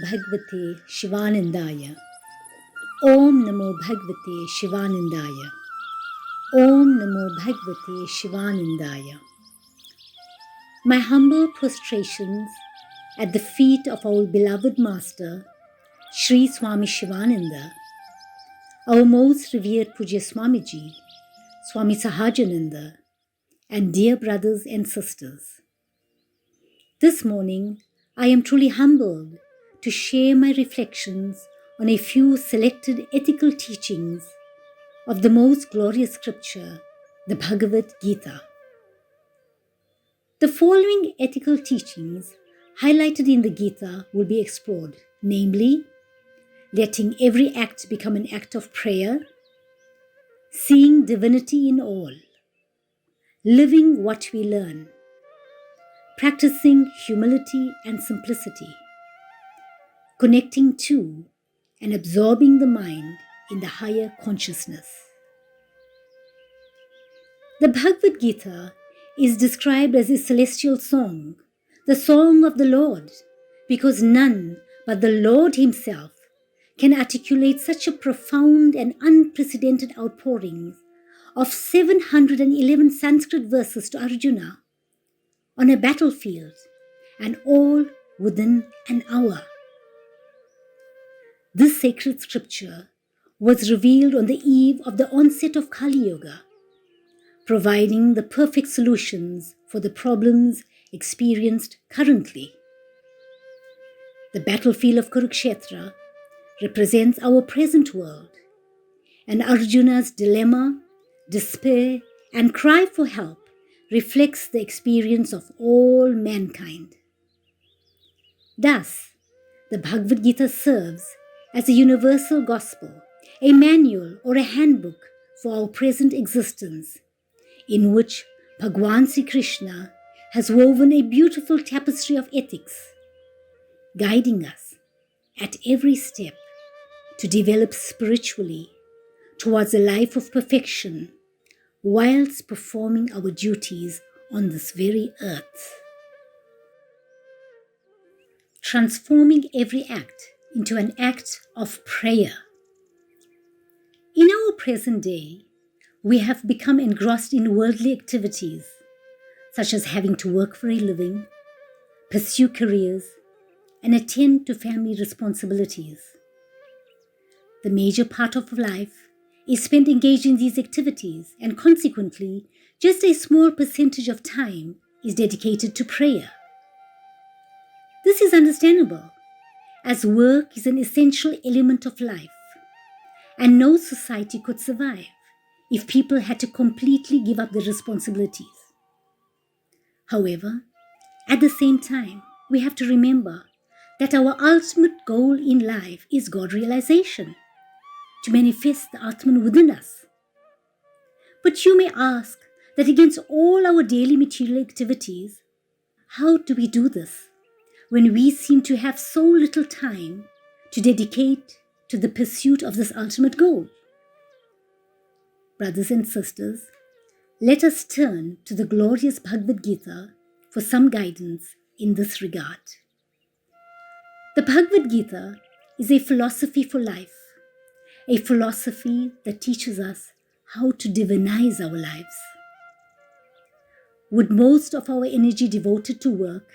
Bhagavate Shivanandaya. Om Namo Bhagavate Shivanandaya. Om Namo Bhagavate Shivanandaya. My humble prostrations at the feet of our beloved Master, Sri Swami Shivananda, our most revered Pujya Swamiji, Swami Sahajananda, and dear brothers and sisters. This morning, I am truly humbled to share my reflections on a few selected ethical teachings of the most glorious scripture, the Bhagavad Gita. The following ethical teachings highlighted in the Gita will be explored, namely, letting every act become an act of prayer, seeing divinity in all, living what we learn, practicing humility and simplicity, connecting to and absorbing the mind in the higher consciousness. The Bhagavad Gita is described as a celestial song, the song of the Lord, because none but the Lord Himself can articulate such a profound and unprecedented outpouring of 711 Sanskrit verses to Arjuna on a battlefield, and all within an hour. This sacred scripture was revealed on the eve of the onset of Kali Yuga, providing the perfect solutions for the problems experienced currently. The battlefield of Kurukshetra represents our present world, and Arjuna's dilemma, despair, and cry for help reflects the experience of all mankind. Thus, the Bhagavad Gita serves as a universal gospel, a manual or a handbook for our present existence, in which Bhagwan Sri Krishna has woven a beautiful tapestry of ethics, guiding us at every step to develop spiritually towards a life of perfection whilst performing our duties on this very earth. Transforming every act into an act of prayer. In our present day, we have become engrossed in worldly activities, such as having to work for a living, pursue careers, and attend to family responsibilities. The major part of life is spent engaged in these activities, and consequently, just a small percentage of time is dedicated to prayer. This is understandable, as work is an essential element of life, and no society could survive if people had to completely give up their responsibilities. However, at the same time, we have to remember that our ultimate goal in life is God realization, to manifest the Atman within us. But you may ask that against all our daily material activities, how do we do this when we seem to have so little time to dedicate to the pursuit of this ultimate goal? Brothers and sisters, let us turn to the glorious Bhagavad Gita for some guidance in this regard. The Bhagavad Gita is a philosophy for life, a philosophy that teaches us how to divinize our lives. With most of our energy devoted to work,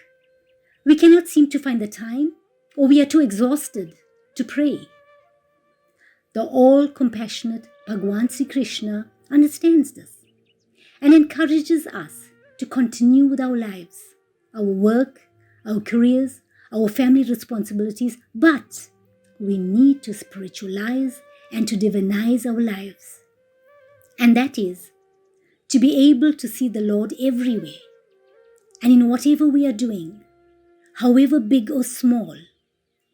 we cannot seem to find the time, or we are too exhausted to pray. The all-compassionate Bhagwan Sri Krishna understands this and encourages us to continue with our lives, our work, our careers, our family responsibilities, but we need to spiritualize and to divinize our lives. And that is to be able to see the Lord everywhere and in whatever we are doing, however big or small,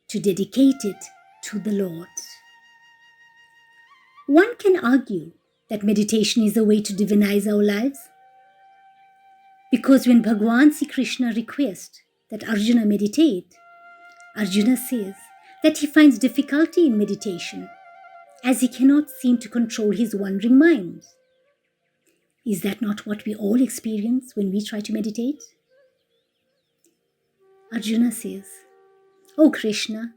to dedicate it to the Lord. One can argue that meditation is a way to divinize our lives, because when Bhagwan Sri Krishna requests that Arjuna meditate, Arjuna says that he finds difficulty in meditation as he cannot seem to control his wandering mind. Is that not what we all experience when we try to meditate? Arjuna says, "O Krishna,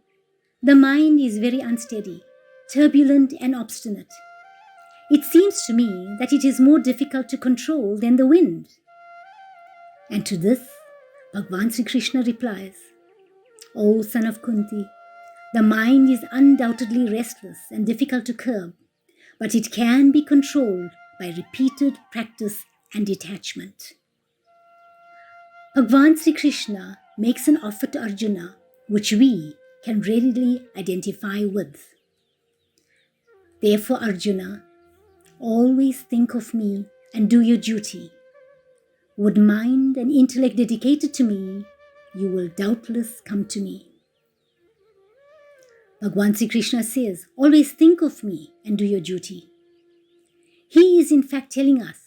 The mind is very unsteady, turbulent and obstinate. It seems to me that it is more difficult to control than the wind. And to this, Bhagavan Sri Krishna replies, O son of Kunti, the mind is undoubtedly restless and difficult to curb, but it can be controlled by repeated practice and detachment. Bhagavan Sri Krishna makes an offer to Arjuna which we can readily identify with. Therefore, Arjuna, always think of me and do your duty. With mind and intellect dedicated to me, you will doubtless come to me. Bhagavan Sri Krishna says, always think of me and do your duty. He is in fact telling us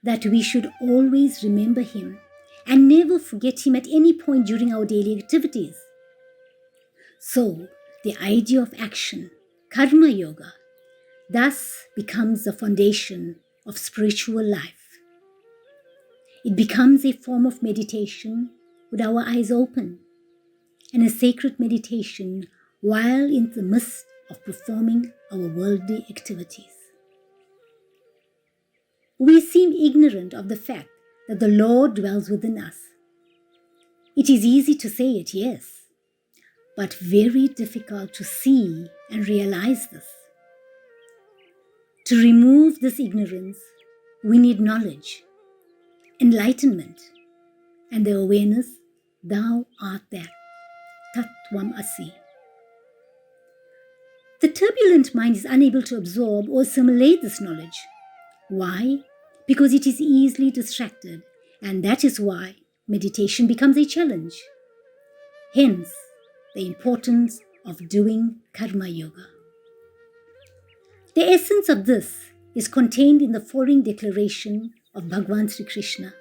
that we should always remember him and never forget him at any point during our daily activities. So, the idea of action, karma yoga, thus becomes the foundation of spiritual life. It becomes a form of meditation with our eyes open, and a sacred meditation while in the midst of performing our worldly activities. We seem ignorant of the fact that the Lord dwells within us. It is easy to say it, yes, but very difficult to see and realize this. To remove this ignorance, we need knowledge, enlightenment, and the awareness, thou art that, Tattvam Asi. The turbulent mind is unable to absorb or assimilate this knowledge. Why? Because it is easily distracted, and that is why meditation becomes a challenge. Hence, the importance of doing karma yoga. The essence of this is contained in the following declaration of Bhagavan Sri Krishna.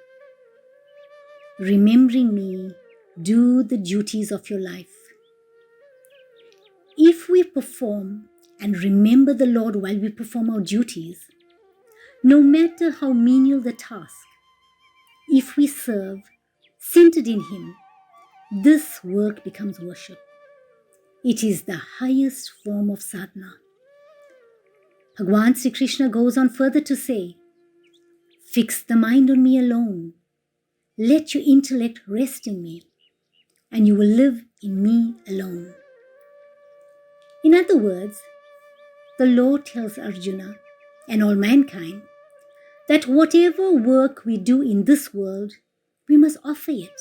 Remembering me, do the duties of your life. If we perform and remember the Lord while we perform our duties, no matter how menial the task, if we serve, centered in him, this work becomes worship. It is the highest form of sadhana. Bhagavan Sri Krishna goes on further to say, fix the mind on me alone. Let your intellect rest in me, and you will live in me alone. In other words, the Lord tells Arjuna and all mankind that whatever work we do in this world, we must offer it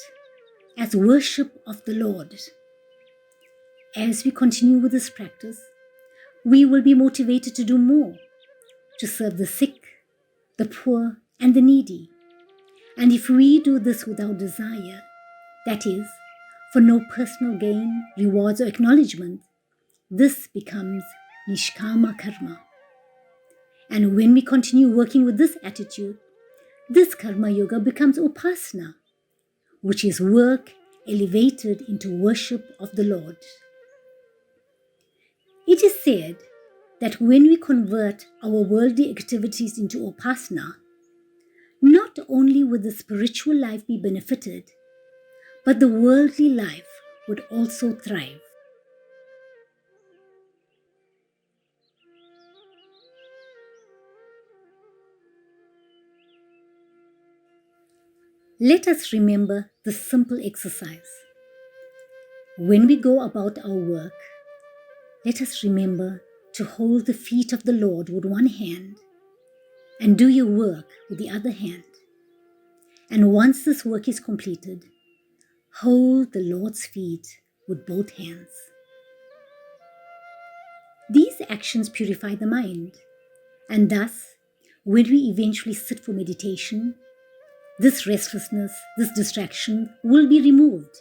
as worship of the Lord. As we continue with this practice, we will be motivated to do more, to serve the sick, the poor, and the needy. And if we do this without desire, that is, for no personal gain, rewards, or acknowledgement, this becomes nishkama karma. And when we continue working with this attitude, this karma yoga becomes upasana, which is work elevated into worship of the Lord. It is said that when we convert our worldly activities into upasana, not only would the spiritual life be benefited, but the worldly life would also thrive. Let us remember this simple exercise. When we go about our work, let us remember to hold the feet of the Lord with one hand and do your work with the other hand. And once this work is completed, hold the Lord's feet with both hands. These actions purify the mind, and thus, when we eventually sit for meditation, this restlessness, this distraction will be removed,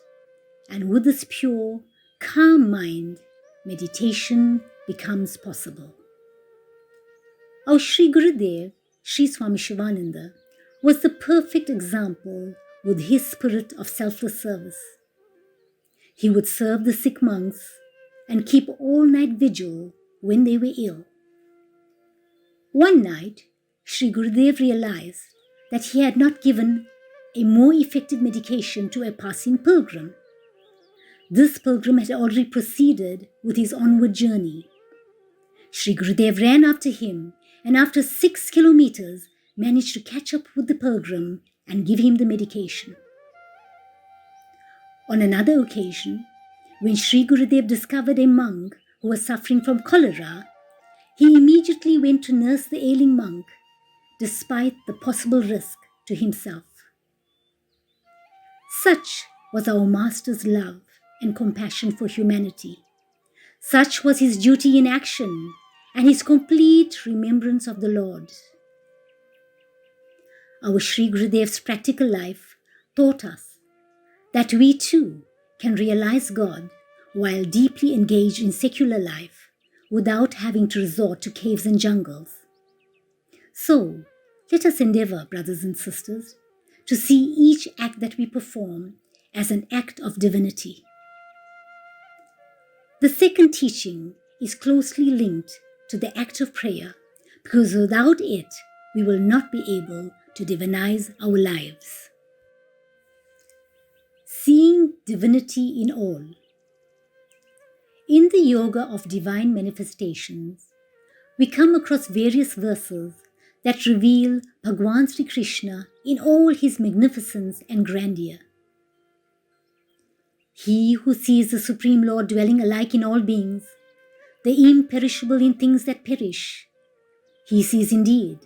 and with this pure, calm mind, meditation becomes possible. Our Sri Gurudev, Sri Swami Shivananda, was the perfect example with his spirit of selfless service. He would serve the sick monks and keep all-night vigil when they were ill. One night, Sri Gurudev realized that he had not given a more effective medication to a passing pilgrim. This pilgrim had already proceeded with his onward journey. Sri Gurudev ran after him and after 6 kilometers managed to catch up with the pilgrim and give him the medication. On another occasion, when Sri Gurudev discovered a monk who was suffering from cholera, he immediately went to nurse the ailing monk, despite the possible risk to himself. Such was our Master's love and compassion for humanity. Such was his duty in action and his complete remembrance of the Lord. Our Sri Gurudev's practical life taught us that we too can realize God while deeply engaged in secular life without having to resort to caves and jungles. So, let us endeavor, brothers and sisters, to see each act that we perform as an act of divinity. The second teaching is closely linked to the act of prayer because without it, we will not be able to divinize our lives. Seeing divinity in all. In the yoga of divine manifestations, we come across various verses that reveal Bhagwan Sri Krishna in all his magnificence and grandeur. He who sees the Supreme Lord dwelling alike in all beings, the imperishable in things that perish, he sees indeed,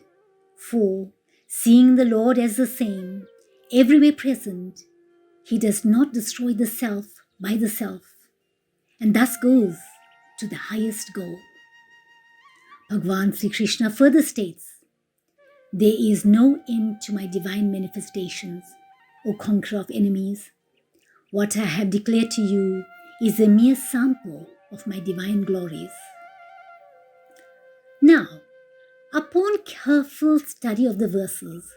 for, seeing the Lord as the same, everywhere present, he does not destroy the self by the self, and thus goes to the highest goal. Bhagwan Sri Krishna further states, "There is no end to my divine manifestations, O conqueror of enemies. What I have declared to you is a mere sample of my divine glories." Now, upon careful study of the verses,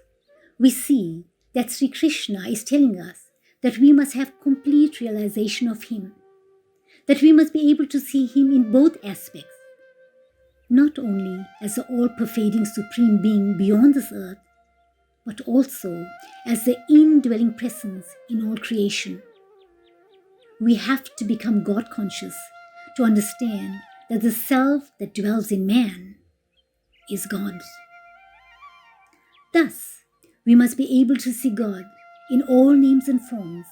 we see that Sri Krishna is telling us that we must have complete realization of him, that we must be able to see him in both aspects, not only as the all-pervading supreme being beyond this earth, but also as the indwelling presence in all creation. We have to become God-conscious to understand that the self that dwells in man is God. Thus, we must be able to see God in all names and forms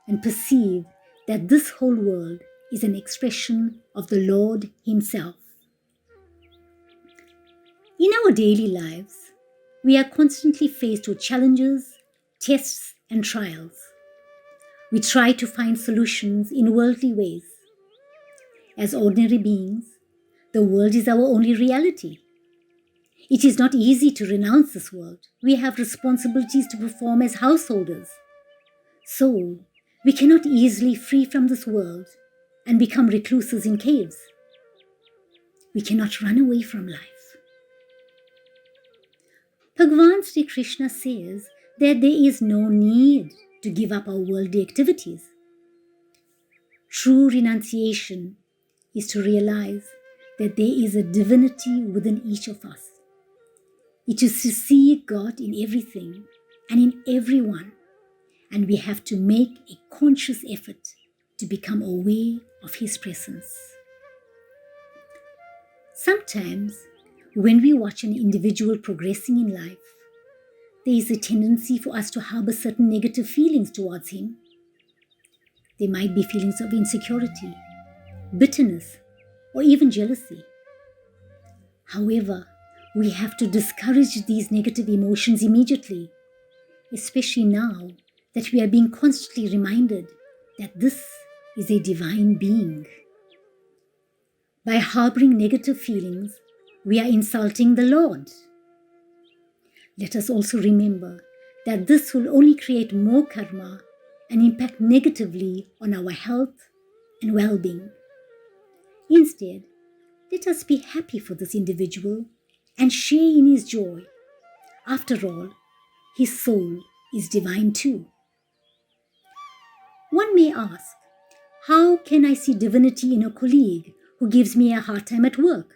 and perceive that this whole world is an expression of the Lord himself. In our daily lives, we are constantly faced with challenges, tests, and trials. We try to find solutions in worldly ways. As ordinary beings, the world is our only reality. It is not easy to renounce this world. We have responsibilities to perform as householders. So, we cannot easily flee from this world and become recluses in caves. We cannot run away from life. Bhagwan Sri Krishna says that there is no need to give up our worldly activities. True renunciation is to realize that there is a divinity within each of us. It is to see God in everything and in everyone, and we have to make a conscious effort to become aware of his presence. Sometimes, when we watch an individual progressing in life, there is a tendency for us to harbor certain negative feelings towards him. There might be feelings of insecurity, bitterness, or even jealousy. However, we have to discourage these negative emotions immediately, especially now that we are being constantly reminded that this is a divine being. By harboring negative feelings, we are insulting the Lord. Let us also remember that this will only create more karma and impact negatively on our health and well-being. Instead, let us be happy for this individual and share in his joy. After all, his soul is divine too. One may ask, how can I see divinity in a colleague who gives me a hard time at work,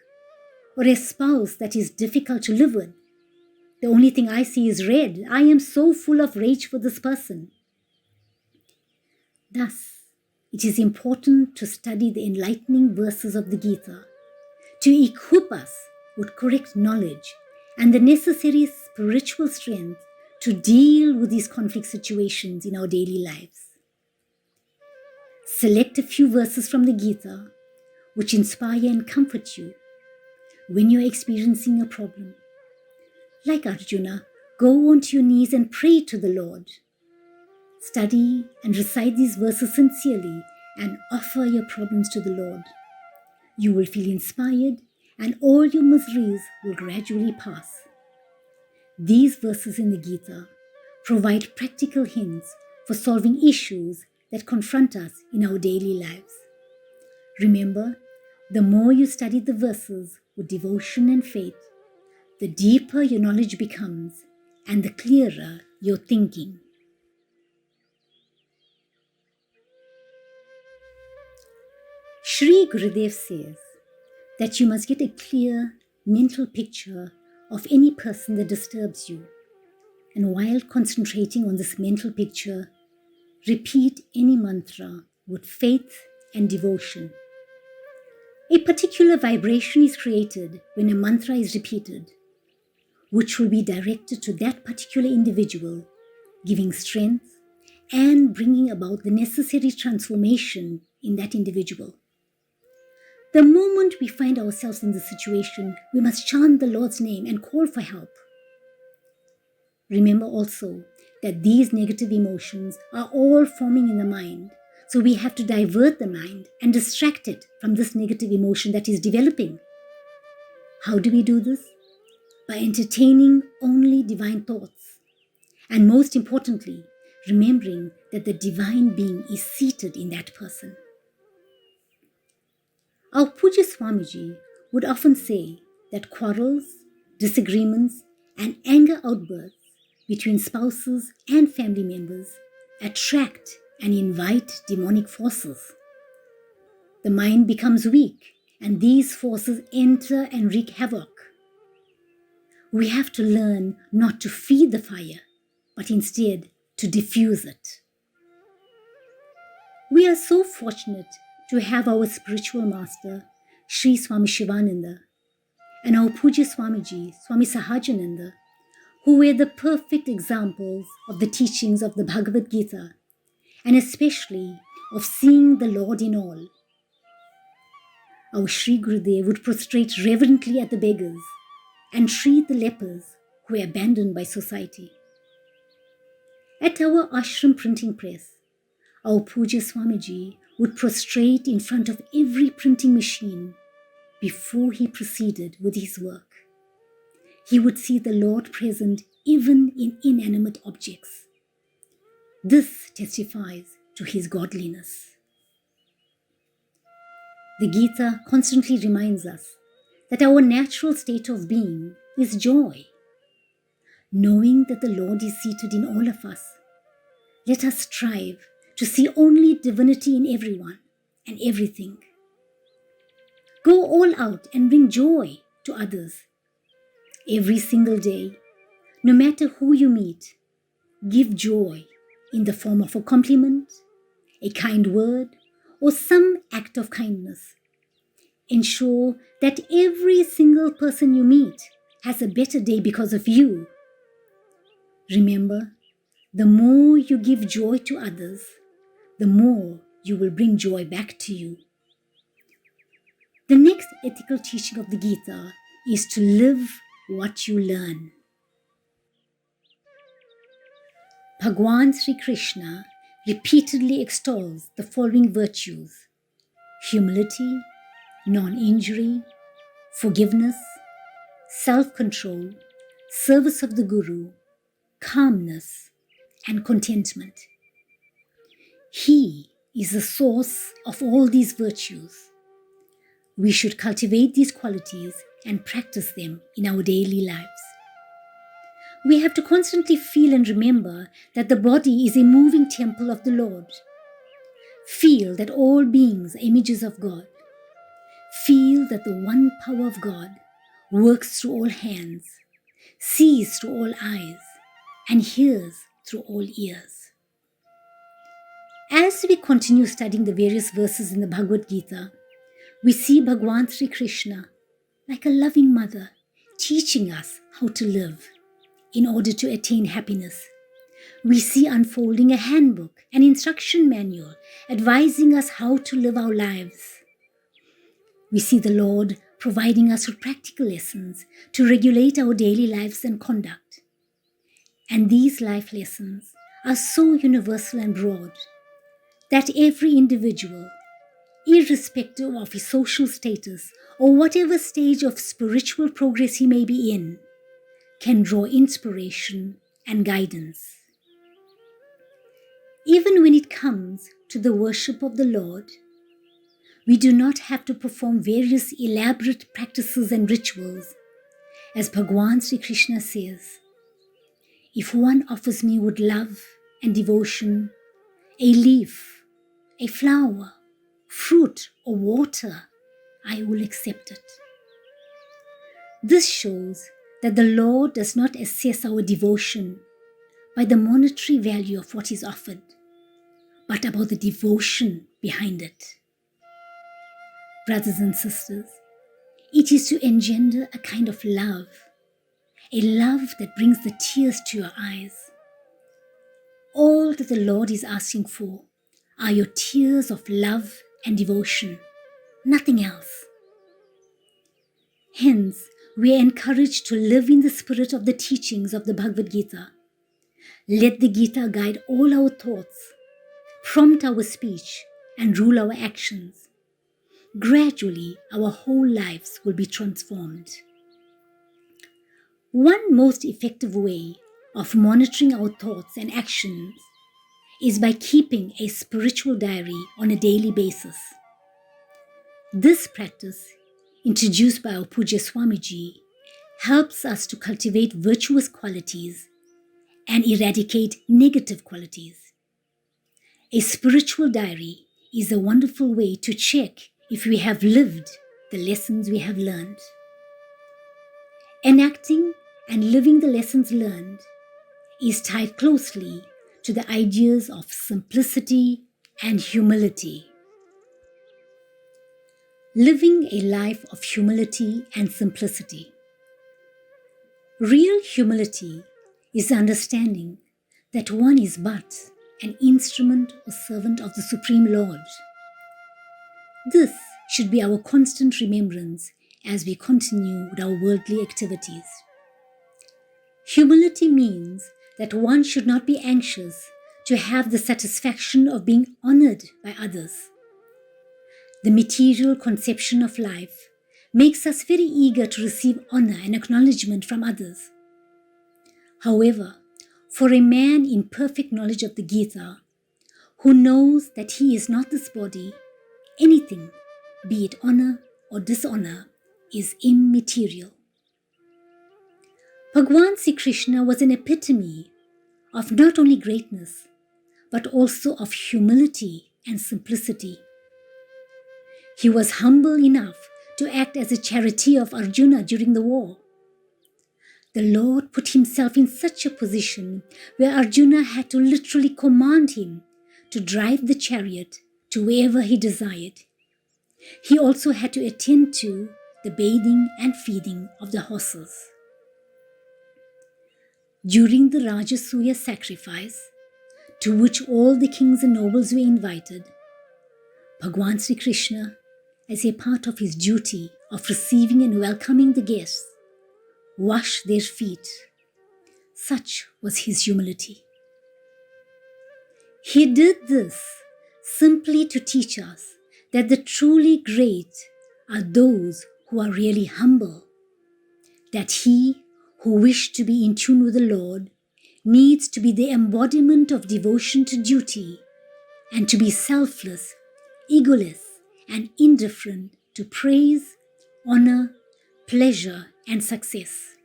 or a spouse that is difficult to live with? The only thing I see is red. I am so full of rage for this person. Thus, it is important to study the enlightening verses of the Gita to equip us with correct knowledge and the necessary spiritual strength to deal with these conflict situations in our daily lives. Select a few verses from the Gita which inspire and comfort you when you're experiencing a problem. Like Arjuna, go onto your knees and pray to the Lord. Study and recite these verses sincerely and offer your problems to the Lord. You will feel inspired and all your miseries will gradually pass. These verses in the Gita provide practical hints for solving issues that confront us in our daily lives. Remember, the more you study the verses with devotion and faith, the deeper your knowledge becomes and the clearer your thinking. Sri Gurudev says that you must get a clear mental picture of any person that disturbs you. And while concentrating on this mental picture, repeat any mantra with faith and devotion. A particular vibration is created when a mantra is repeated, which will be directed to that particular individual, giving strength and bringing about the necessary transformation in that individual. The moment we find ourselves in this situation, we must chant the Lord's name and call for help. Remember also that these negative emotions are all forming in the mind, so we have to divert the mind and distract it from this negative emotion that is developing. How do we do this? By entertaining only divine thoughts, and most importantly, remembering that the divine being is seated in that person. Our Puja Swamiji would often say that quarrels, disagreements, and anger outbursts between spouses and family members attract and invite demonic forces. The mind becomes weak, and these forces enter and wreak havoc. We have to learn not to feed the fire, but instead to diffuse it. We are so fortunate to have our spiritual master, Sri Swami Shivananda, and our Puja Swamiji, Swami Sahajananda, who were the perfect examples of the teachings of the Bhagavad Gita, and especially of seeing the Lord in all. Our Sri Gurudev would prostrate reverently at the beggars and treat the lepers who were abandoned by society. At our ashram printing press, our Puja Swamiji would prostrate in front of every printing machine before he proceeded with his work. He would see the Lord present even in inanimate objects. This testifies to his godliness. The Gita constantly reminds us that our natural state of being is joy. Knowing that the Lord is seated in all of us, let us strive to see only divinity in everyone and everything. Go all out and bring joy to others. Every single day, no matter who you meet, give joy in the form of a compliment, a kind word, or some act of kindness. Ensure that every single person you meet has a better day because of you. Remember, the more you give joy to others, the more you will bring joy back to you. The next ethical teaching of the Gita is to live what you learn. Bhagwan Sri Krishna repeatedly extols the following virtues: humility, non-injury, forgiveness, self-control, service of the Guru, calmness, and contentment. He is the source of all these virtues. We should cultivate these qualities and practice them in our daily lives. We have to constantly feel and remember that the body is a moving temple of the Lord. Feel that all beings are images of God. Feel that the one power of God works through all hands, sees through all eyes, and hears through all ears. As we continue studying the various verses in the Bhagavad Gita, we see Bhagwan Sri Krishna, like a loving mother, teaching us how to live in order to attain happiness. We see unfolding a handbook, an instruction manual, advising us how to live our lives. We see the Lord providing us with practical lessons to regulate our daily lives and conduct. And these life lessons are so universal and broad that every individual, irrespective of his social status or whatever stage of spiritual progress he may be in, can draw inspiration and guidance. Even when it comes to the worship of the Lord, we do not have to perform various elaborate practices and rituals. As Bhagwan Sri Krishna says, if one offers me with love and devotion a leaf, a flower, fruit, or water, I will accept it. This shows that the Lord does not assess our devotion by the monetary value of what is offered, but about the devotion behind it. Brothers and sisters, it is to engender a kind of love, a love that brings the tears to your eyes. All that the Lord is asking for are your tears of love and devotion, nothing else. Hence, we are encouraged to live in the spirit of the teachings of the Bhagavad Gita. Let the Gita guide all our thoughts, prompt our speech, and rule our actions. Gradually, our whole lives will be transformed. One most effective way of monitoring our thoughts and actions is by keeping a spiritual diary on a daily basis. This practice, introduced by our Pujya Swamiji, helps us to cultivate virtuous qualities and eradicate negative qualities. A spiritual diary is a wonderful way to check if we have lived the lessons we have learned. Enacting and living the lessons learned is tied closely to the ideas of simplicity and humility. Living a life of humility and simplicity. Real humility is the understanding that one is but an instrument or servant of the Supreme Lord. This should be our constant remembrance as we continue with our worldly activities. Humility means that one should not be anxious to have the satisfaction of being honored by others. The material conception of life makes us very eager to receive honor and acknowledgement from others. However, for a man in perfect knowledge of the Gita, who knows that he is not this body, anything, be it honor or dishonor, is immaterial. Bhagwan Sri Krishna was an epitome of not only greatness, but also of humility and simplicity. He was humble enough to act as a charioteer of Arjuna during the war. The Lord put himself in such a position where Arjuna had to literally command him to drive the chariot to wherever he desired. He also had to attend to the bathing and feeding of the horses. During the Rajasuya sacrifice, to which all the kings and nobles were invited, Bhagwan Sri Krishna, as a part of his duty of receiving and welcoming the guests, washed their feet. Such was his humility. He did this simply to teach us that the truly great are those who are really humble, that he who wishes to be in tune with the Lord needs to be the embodiment of devotion to duty and to be selfless, egoless, and indifferent to praise, honor, pleasure, and success.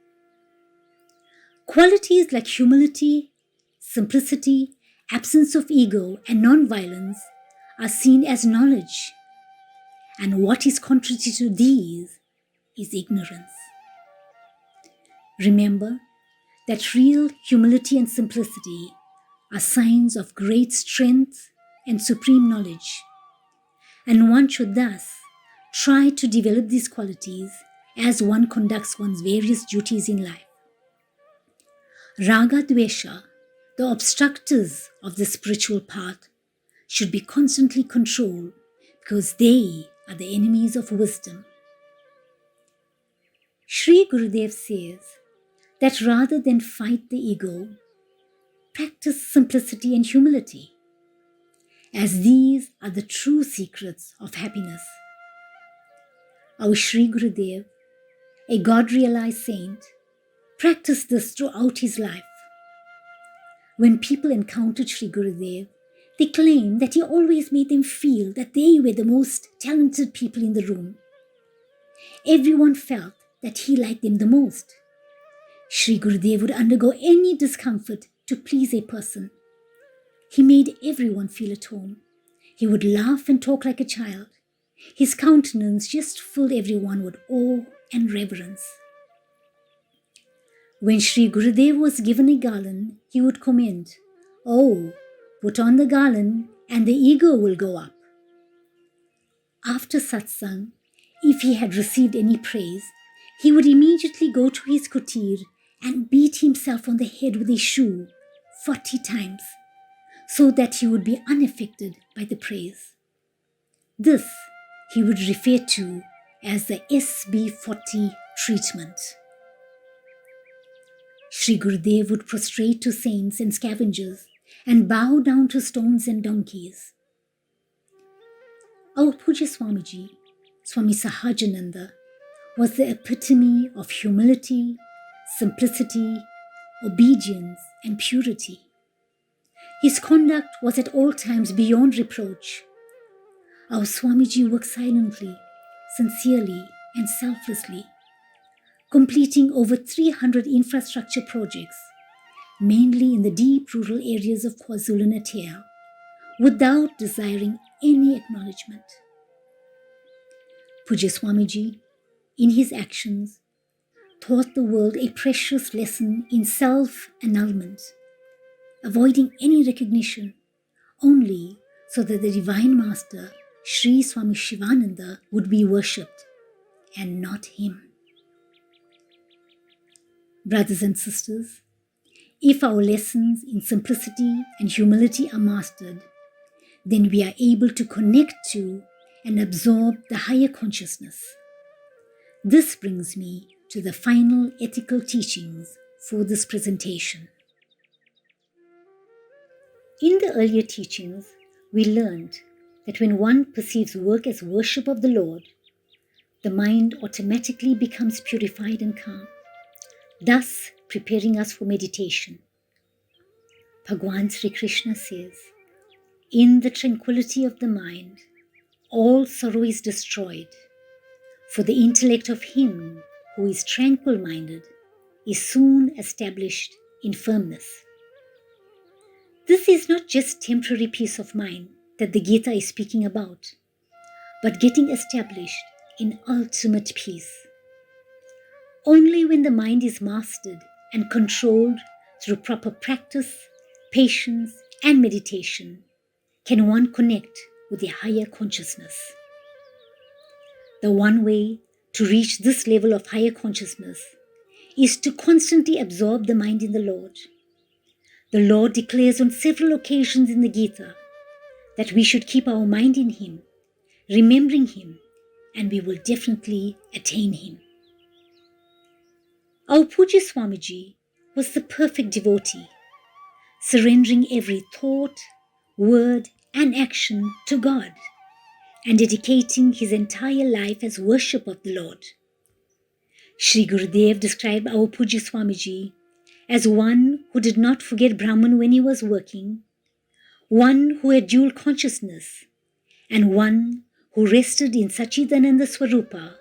Qualities like humility, simplicity, absence of ego, and non-violence are seen as knowledge, and what is contrary to these is ignorance. Remember that real humility and simplicity are signs of great strength and supreme knowledge, and one should thus try to develop these qualities as one conducts one's various duties in life. Raga Dvesha, the obstructors of the spiritual path, should be constantly controlled because they are the enemies of wisdom. Sri Gurudev says that rather than fight the ego, practice simplicity and humility, as these are the true secrets of happiness. Our Sri Gurudev, a God-realized saint, practiced this throughout his life. When people encountered Sri Gurudev, they claimed that he always made them feel that they were the most talented people in the room. Everyone felt that he liked them the most. Sri Gurudev would undergo any discomfort to please a person. He made everyone feel at home. He would laugh and talk like a child. His countenance just filled everyone with awe and reverence. When Sri Gurudev was given a garland, he would comment, "Oh, put on the garland and the ego will go up." After satsang, if he had received any praise, he would immediately go to his kutir and beat himself on the head with a shoe 40 times, so that he would be unaffected by the praise. This he would refer to as the SB40 treatment. Sri Gurudev would prostrate to saints and scavengers and bow down to stones and donkeys. Our Puja Swamiji, Swami Sahajananda, was the epitome of humility, simplicity, obedience, and purity. His conduct was at all times beyond reproach. Our Swamiji worked silently, sincerely, and selflessly, completing over 300 infrastructure projects, mainly in the deep rural areas of KwaZulu-Natal, without desiring any acknowledgement. Puja Swamiji, in his actions, taught the world a precious lesson in self-annulment, avoiding any recognition, only so that the Divine Master, Sri Swami Shivananda, would be worshipped, and not him. Brothers and sisters, if our lessons in simplicity and humility are mastered, then we are able to connect to and absorb the higher consciousness. This brings me to the final ethical teachings for this presentation. In the earlier teachings, we learned that when one perceives work as worship of the Lord, the mind automatically becomes purified and calm, thus preparing us for meditation. Bhagwan Sri Krishna says, "In the tranquility of the mind, all sorrow is destroyed, for the intellect of him who is tranquil-minded is soon established in firmness." This is not just temporary peace of mind that the Gita is speaking about, but getting established in ultimate peace. Only when the mind is mastered and controlled through proper practice, patience, and meditation can one connect with a higher consciousness. The one way to reach this level of higher consciousness is to constantly absorb the mind in the Lord. The Lord declares on several occasions in the Gita that we should keep our mind in Him, remembering Him, and we will definitely attain Him. Our Puja Swamiji was the perfect devotee, surrendering every thought, word, and action to God, and dedicating his entire life as worship of the Lord. Sri Gurudev described our Puja Swamiji as one who did not forget Brahman when he was working, one who had dual consciousness, and one who rested in Sachidananda Swarupa,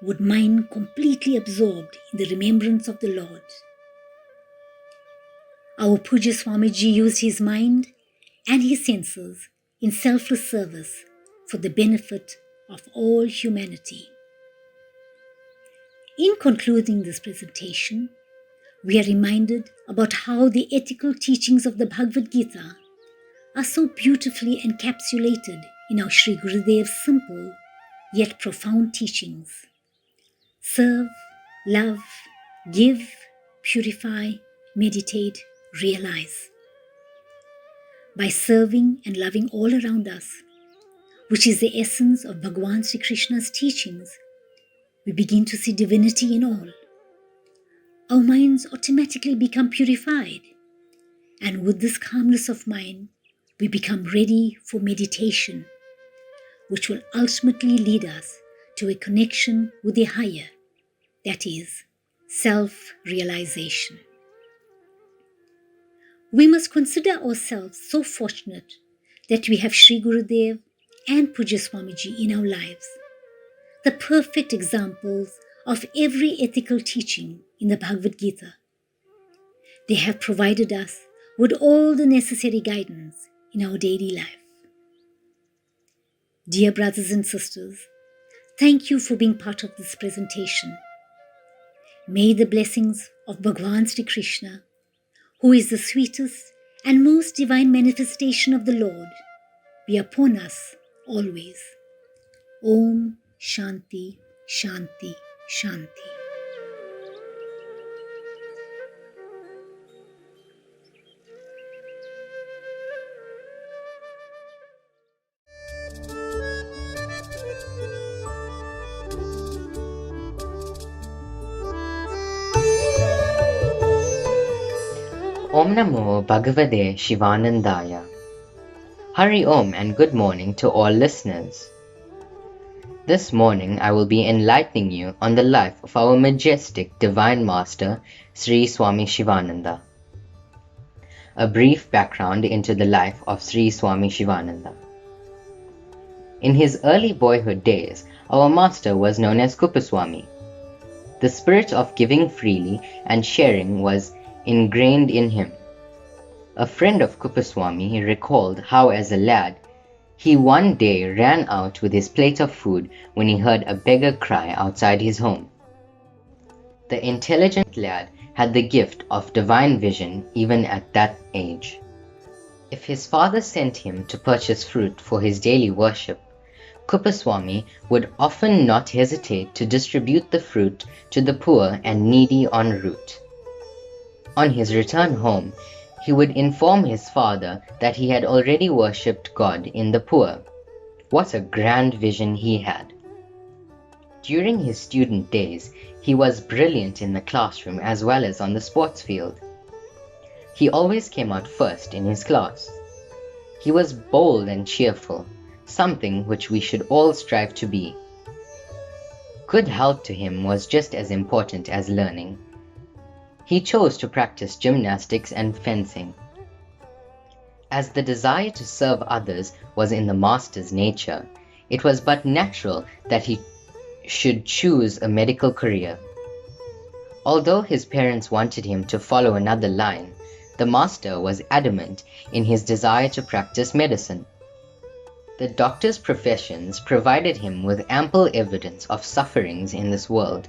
with mind completely absorbed in the remembrance of the Lord. Our Puja Swamiji used his mind and his senses in selfless service for the benefit of all humanity. In concluding this presentation, we are reminded about how the ethical teachings of the Bhagavad Gita are so beautifully encapsulated in our Sri Gurudev's simple yet profound teachings. Serve, love, give, purify, meditate, realize. By serving and loving all around us, which is the essence of Bhagavan Sri Krishna's teachings, we begin to see divinity in all. Our minds automatically become purified, and with this calmness of mind, we become ready for meditation, which will ultimately lead us to a connection with the higher, that is, self-realization. We must consider ourselves so fortunate that we have Sri Gurudev and Pujya Swamiji in our lives, the perfect examples of every ethical teaching in the Bhagavad Gita. They have provided us with all the necessary guidance in our daily life. Dear brothers and sisters, thank you for being part of this presentation. May the blessings of Bhagavan Sri Krishna, who is the sweetest and most divine manifestation of the Lord, be upon us always. Om Shanti, Shanti, Shanti. Om Namo Bhagavate Shivanandaya. Hari Om and good morning to all listeners. This morning I will be enlightening you on the life of our majestic Divine Master Sri Swami Shivananda. A brief background into the life of Sri Swami Shivananda. In his early boyhood days, our master was known as Kupaswami. The spirit of giving freely and sharing was ingrained in him. A friend of Kupaswami recalled how as a lad, he one day ran out with his plate of food when he heard a beggar cry outside his home. The intelligent lad had the gift of divine vision even at that age. If his father sent him to purchase fruit for his daily worship, Kupaswami would often not hesitate to distribute the fruit to the poor and needy en route. On his return home, he would inform his father that he had already worshipped God in the poor. What a grand vision he had! During his student days, he was brilliant in the classroom as well as on the sports field. He always came out first in his class. He was bold and cheerful, something which we should all strive to be. Good health to him was just as important as learning. He chose to practice gymnastics and fencing. As the desire to serve others was in the master's nature, it was but natural that he should choose a medical career. Although his parents wanted him to follow another line, the master was adamant in his desire to practice medicine. The doctor's professions provided him with ample evidence of sufferings in this world,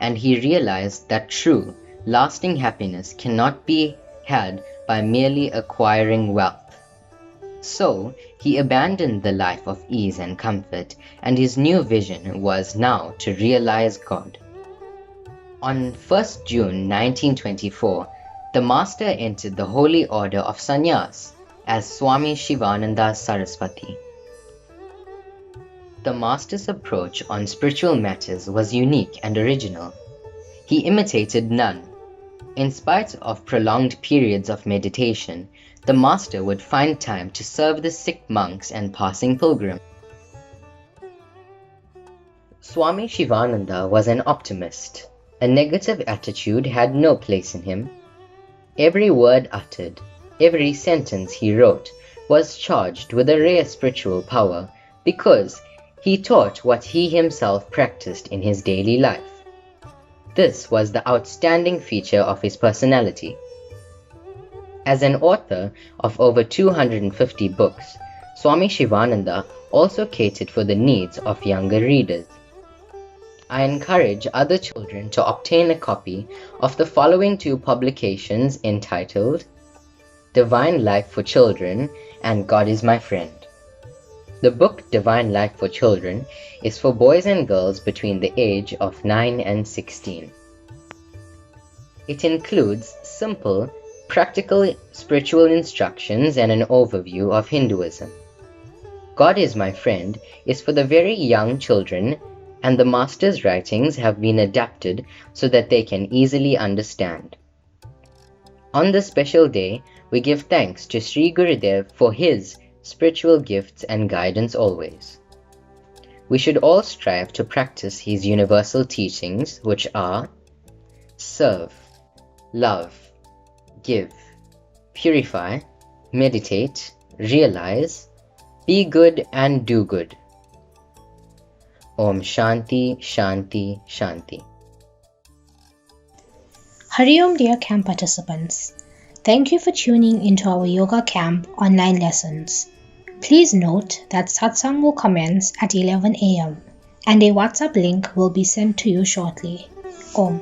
and he realized that true, lasting happiness cannot be had by merely acquiring wealth. So, he abandoned the life of ease and comfort, and his new vision was now to realize God. On 1st June 1924, the master entered the Holy Order of Sannyas as Swami Shivananda Saraswati. The master's approach on spiritual matters was unique and original. He imitated none. In spite of prolonged periods of meditation, the master would find time to serve the sick monks and passing pilgrims. Swami Shivananda was an optimist. A negative attitude had no place in him. Every word uttered, every sentence he wrote, was charged with a rare spiritual power because he taught what he himself practiced in his daily life. This was the outstanding feature of his personality. As an author of over 250 books, Swami Shivananda also catered for the needs of younger readers. I encourage other children to obtain a copy of the following two publications entitled Divine Life for Children, and God is My Friend. The book Divine Life for Children is for boys and girls between the age of 9 and 16. It includes simple, practical spiritual instructions and an overview of Hinduism. God is My Friend is for the very young children, and the master's writings have been adapted so that they can easily understand. On this special day, we give thanks to Sri Gurudev for his spiritual gifts and guidance always. We should all strive to practice his universal teachings, which are: serve, love, give, purify, meditate, realize, be good and do good. Om Shanti, Shanti, Shanti. Hari Om, dear camp participants. Thank you for tuning into our Yoga Camp online lessons. Please note that satsang will commence at 11 a.m. and a WhatsApp link will be sent to you shortly. Om.